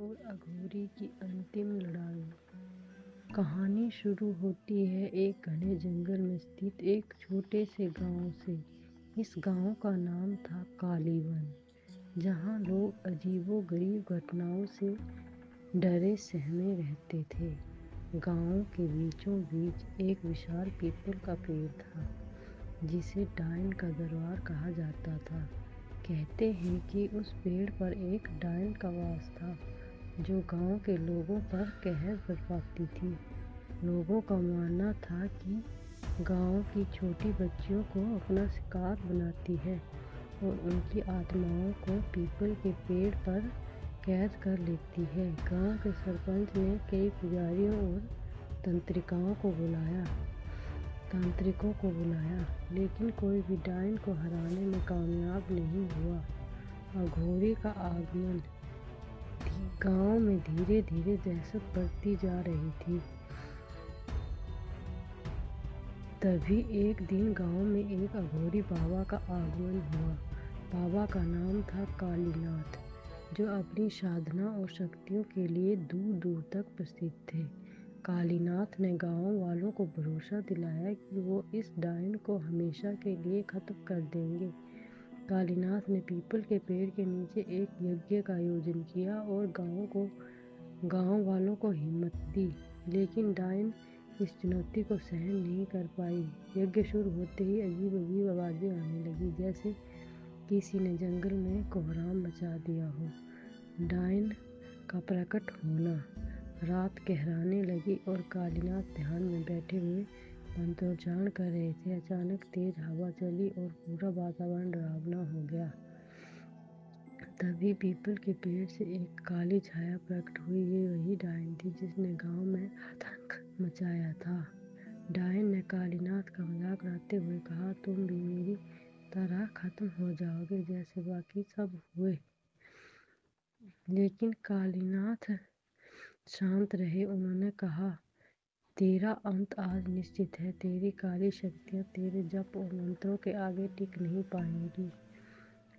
और अघोरी की अंतिम लड़ाई। कहानी शुरू होती है एक घने जंगल में स्थित एक छोटे से गांव से। इस गांव का नाम था कालीवन, जहां लोग अजीबोगरीब घटनाओं से डरे सहमे रहते थे। गांव के बीचों बीच एक विशाल पीपल का पेड़ था, जिसे डायन का दरबार कहा जाता था। कहते हैं कि उस पेड़ पर एक डायन का वास था, जो गांव के लोगों पर कहर बरपाती थी। लोगों का मानना था कि गांव की छोटी बच्चियों को अपना शिकार बनाती है और उनकी आत्माओं को पीपल के पेड़ पर कैद कर लेती है। गांव के सरपंच ने कई पुजारियों और तांत्रिकों को बुलाया, लेकिन कोई भी डायन को हराने में कामयाब नहीं हुआ। अघोरी का आगमन गांव में धीरे धीरे दहशत बढ़ती जा रही थी। तभी एक दिन गांव में एक अघोरी बाबा का आगमन हुआ। बाबा का नाम था कालीनाथ, जो अपनी साधना और शक्तियों के लिए दूर दूर तक प्रसिद्ध थे। कालीनाथ ने गांव वालों को भरोसा दिलाया कि वो इस डायन को हमेशा के लिए खत्म कर देंगे। कालीनाथ ने पीपल के पेड़ के नीचे एक यज्ञ का आयोजन किया और गांव वालों को हिम्मत दी, लेकिन डायन इस चुनौती को सहन नहीं कर पाई। यज्ञ शुरू होते ही अजीब अजीब आवाजें आने लगी, जैसे किसी ने जंगल में कोहराम मचा दिया हो। डायन का प्रकट होना। रात गहराने लगी और कालीनाथ ध्यान में बैठे हुए मंत्रोच्चारण कर रहे थे। अचानक तेज हवा चली और पूरा वातावरण डरावना हो गया। तभी पीपल के पेड़ से एक काली छाया प्रकट हुई। ये वही डायन थी जिसने गांव में आतंक मचाया था। डायन ने कालीनाथ का मजाक उड़ाते हुए कहा, तुम भी मेरी तरह खत्म हो जाओगे जैसे बाकी सब हुए। लेकिन कालीनाथ शांत रहे। उन्होंने कहा, तेरा अंत आज निश्चित है। तेरी काली शक्तियाँ तेरे जप और मंत्रों के आगे टिक नहीं पाएंगी।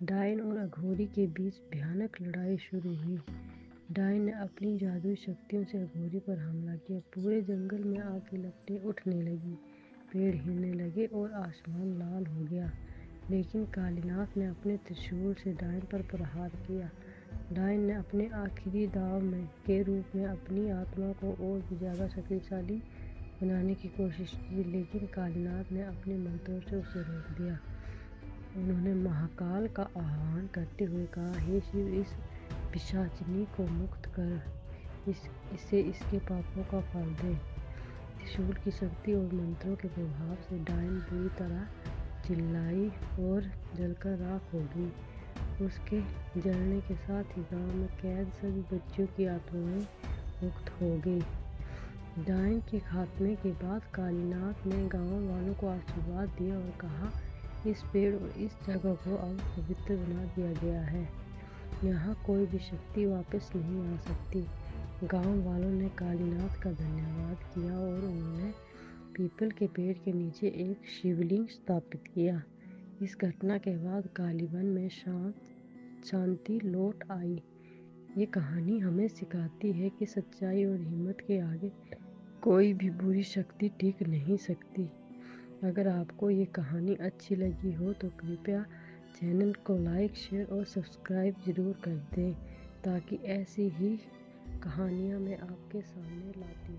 डायन और अघोरी के बीच भयानक लड़ाई शुरू हुई। डायन ने अपनी जादुई शक्तियों से अघोरी पर हमला किया। पूरे जंगल में आग की लपटें उठने लगी, पेड़ हिलने लगे और आसमान लाल हो गया। लेकिन कालीनाथ ने अपने त्रिशूल से डायन पर प्रहार किया। डायन ने अपने आखिरी दाव के रूप में अपनी आत्मा को और भी ज़्यादा शक्तिशाली बनाने की कोशिश की, लेकिन कालीनाथ ने अपने मंत्रों से उसे रोक दिया। उन्होंने महाकाल का आह्वान करते हुए कहा, हे शिव, इस पिशाचिनी को मुक्त कर, इसे इसके पापों का फल दे। त्रिशूल की शक्ति और मंत्रों के प्रभाव से डायन बुरी तरह चिल्लाई और जलकर राख हो गई। उसके जलने के साथ ही गांव में कैद सभी बच्चियों की आत्माएं मुक्त हो गई। डायन के खात्मे के बाद कालीनाथ ने गांव वालों को आशीर्वाद दिया और कहा, इस पेड़ और इस जगह को अब पवित्र बना दिया गया है। यहाँ कोई भी शक्ति वापस नहीं आ सकती। गांव वालों ने कालीनाथ का धन्यवाद किया और उन्होंने पीपल के पेड़ के नीचे एक शिवलिंग स्थापित किया। इस घटना के बाद कालीवन में शांति लौट आई। ये कहानी हमें सिखाती है कि सच्चाई और हिम्मत के आगे कोई भी बुरी शक्ति टिक नहीं सकती। अगर आपको ये कहानी अच्छी लगी हो तो कृपया चैनल को लाइक, शेयर और सब्सक्राइब ज़रूर कर दें, ताकि ऐसी ही कहानियाँ मैं आपके सामने लाती